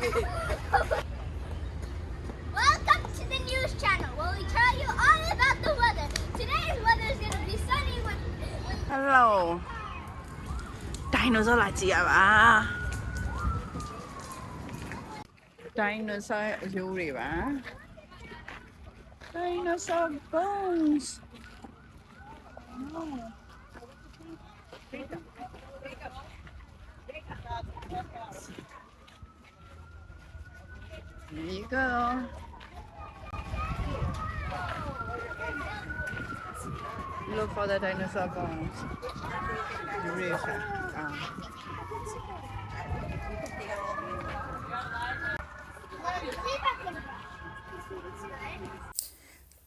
Welcome to the news channel where we tell you all about the weather. Today's weather is going to be sunny with Hello. Dinosaur လာကြည့်ရပါ Dinosaur အရိုးတွေပါ Dinosaur bones. There you go. Look for the dinosaur bones. Real fast.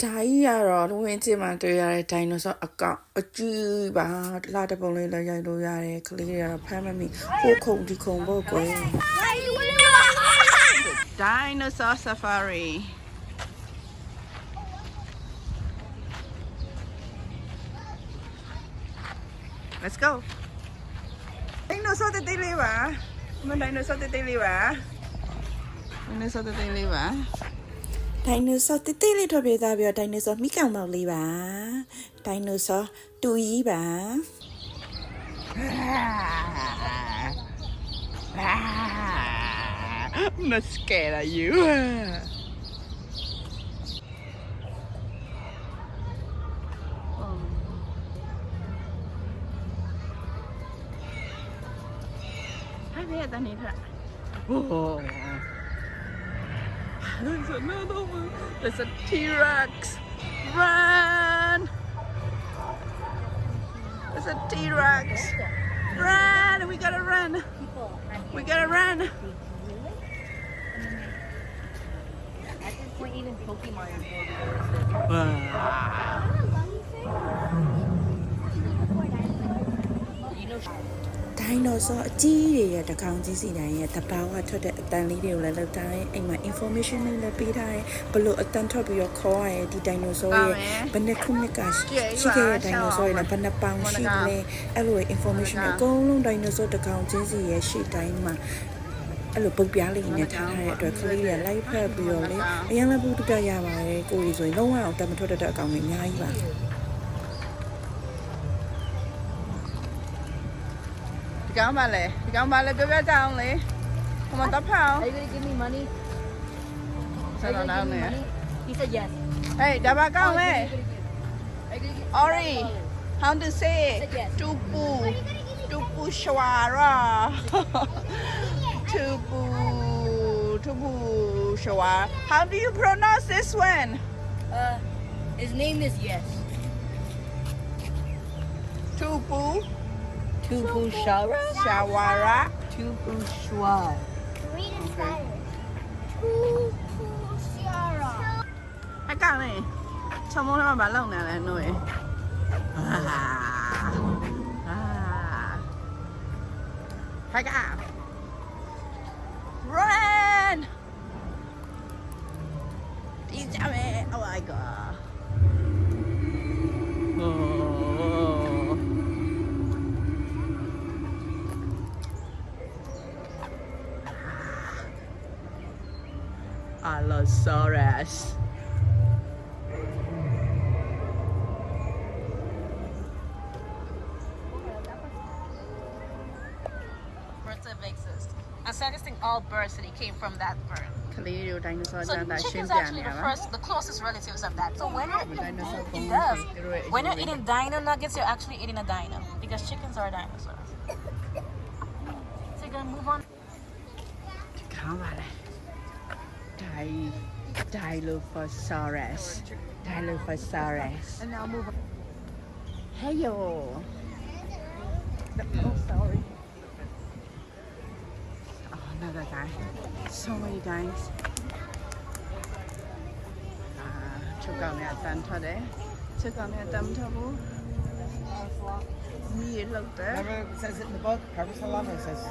ဒါကြီးကတော့လူဝင်ချင်းမှာတွေ့ရတဲ့ dinosaur အကောင်အကြီးပါလာတဲ့ပုံလေးလည်းရိုက်လို့ရတယ်ကလေးတွေကတော့ဖမ်းမမိဟိုခုံဒီခုံဖို့ကွယ် Dinosaur safari Let's go Dinosaur တေးသေးလေးပါမ dinosaur တေးသေးလေးပါ dinosaur တေးသေးလေးပါ dinosaur တေးသေးလေးထွက်ပြေးသားပြီးတော့ dinosaur မိကောင်မောက်လေးပါ dinosaur တူကြီးပါ I'm not scared of you. Hi there, Danita. Oh, there's another one. There's a T-Rex. Run! There's a T-Rex. Run! We gotta run. We gotta run. Even Pokemon Dinosaur အကြီးတွေရဲ့တကောင်ကြီးစီတိုင်းရဲ့တဘာဝထွက်တဲ့အတန်လေးတွေကိုလည်းလောက်ထားတယ်အိမ်မှာ information လေးလည်းပေးထားတယ်ဘလို့အတန်ထွက်ပြီးတော့ခေါ်ရတဲ့ဒီ dinosaur ရဲ့ဘယ်နှစ်ခုနှစ်ကရှိခဲ့တဲ့ dinosaur ရဲ့ဘယ်နှစ်ပေါင်ရှိလဲအဲ့လို information အကုန်လုံး dinosaur တကောင်ကြီးစီရဲ့ရှေ့တိုင်းမှာအဲ့လိုပုတ်ပြားလေးနဲ့ထားထားတဲ့အတွက်ကလေးတွေလိုက်ဖက်ပြီးတော့လေအရင်လည်းဘူးတူတရပါတယ်ကိုကြီးဆိုရင်လုံးဝအောင်တမထွက်တဲ့အကောင်တွေအများကြီးပါဒီကောင်ပါလေပြောကြအောင်လေဟိုမှာတော့ဖောင်း Are you gonna give me money?ဆက်တော့နောက်နေ He said yes. Hey ဒါပါကောင်းလေ Are you gonna give Ori how to say Yes. tupu shwara tupu shwara how do you pronounce this one his name is Yes. tupu Tupu Shara? shwara Tupu Shwar. Read and Spanish. Tupuciara. အကောင်လေချမောင်းမှာလောက်နေတယ်နိုးရေဟဲ့က Run! He's coming! Oh my god! Oh. Allosaurus. Birds that exist. And scientists think all birds today came from that bird. ကလေးတို့ dinosaur So တန်တာရှင်း chickens ပြ actually နေရ the ပါ first, the closest relatives of that. So when dinosaur it bones does,တွေ when you're eating dino nuggets, you're actually eating a dino because chickens are dinosaurs. So you're gonna move on. ခေါင်းပါလေ Dilophosaurus And now move on. Hey yo oh sorry oh another guy so many guys ချုပ်ကောင်နဲ့အတန်ထွက်တယ်ချုပ်ကောင်နဲ့အတန်မထွက်ဘူးမီးလောက်တယ် Remember it says it in the book, Parasol it says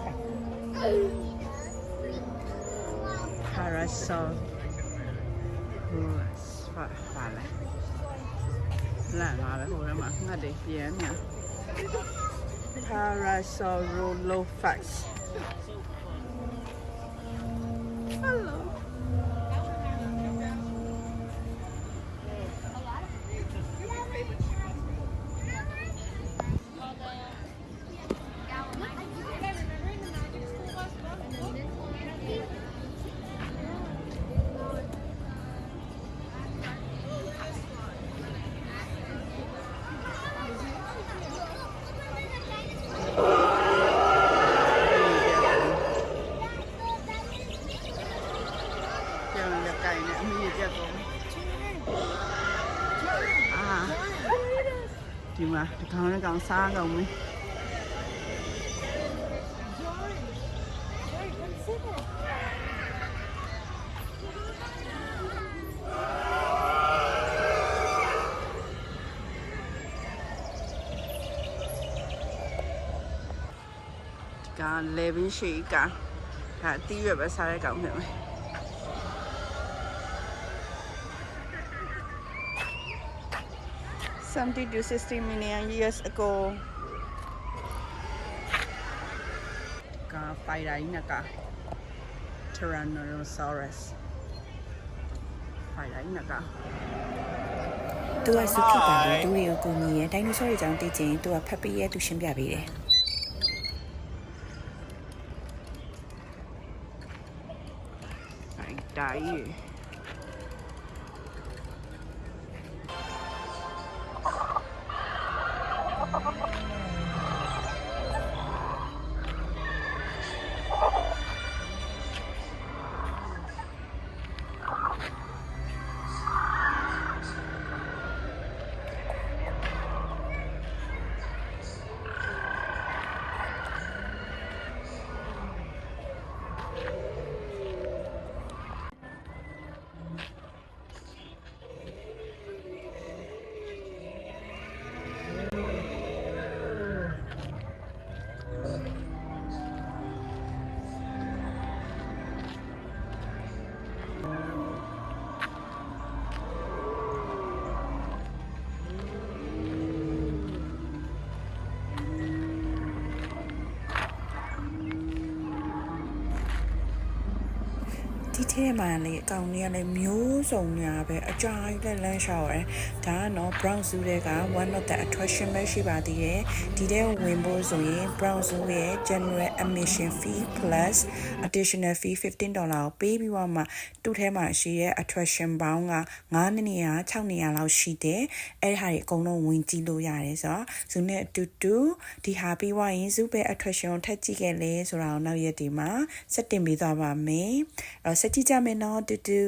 Parasol ပါလေလန့်လာပဲဟိုထဲမှာငှက်တွေပြင်းနေ Parasaurolophus ပြောင်းရကိုင်နဲ့အမေပြတ်ကုန်ဒီမှာဒီကောင်နဲ့ကောင်စားကောင်မင်းကလေဘင်းရှိကဒါအတီးရွက်ပဲစားတဲ့ကောင်ဖြစ်မယ်70 to 60 million years ago ကပိုင်တိုင်းနက Tyrannosaurus ပိုင်တိုင်းနကသူကစုခိပါလေသူတွေကိုကူညီရဲဒိုင်နိုဆောတွေအကြောင်းသိချင်သူကဖတ်ပေးရဲသူရှင်းပြပေးတယ်တိုင်းဒီထဲမှာလေအကောင်ကြီးကလည်းမျိုးစုံညာပဲအကြိုက်လက်လန်းရှောက်ရဲဒါကတော့ brown zoo တွေက one of the attraction ပဲရှိပါသေးတယ်ဒီထဲဝင်ဖို့ဆိုရင် brown zoo ရဲ့ general admission fee plus additional fee $15ကိုပေးပြီးတော့မှသူ့ထဲမှာရှိရဲ့ attraction ပေါင်းက9နေရာ6နေရာလောက်ရှိတယ်အဲ့ဟာတွေအကုန်လုံးဝင်ကြည့်လို့ရတယ်ဆိုတော့ zoo နဲ့အတူတူဒီဟာပြီးွားရင် zoo ပဲ attraction ကိုထပ်ကြည့်ခဲ့လေဆိုတာကိုနောက်ရက်ဒီမှာစက်တင်ပေးသွားပါမယ်အဲ့တော့စက်ကြည့်ကြမယ်နော်တူတူ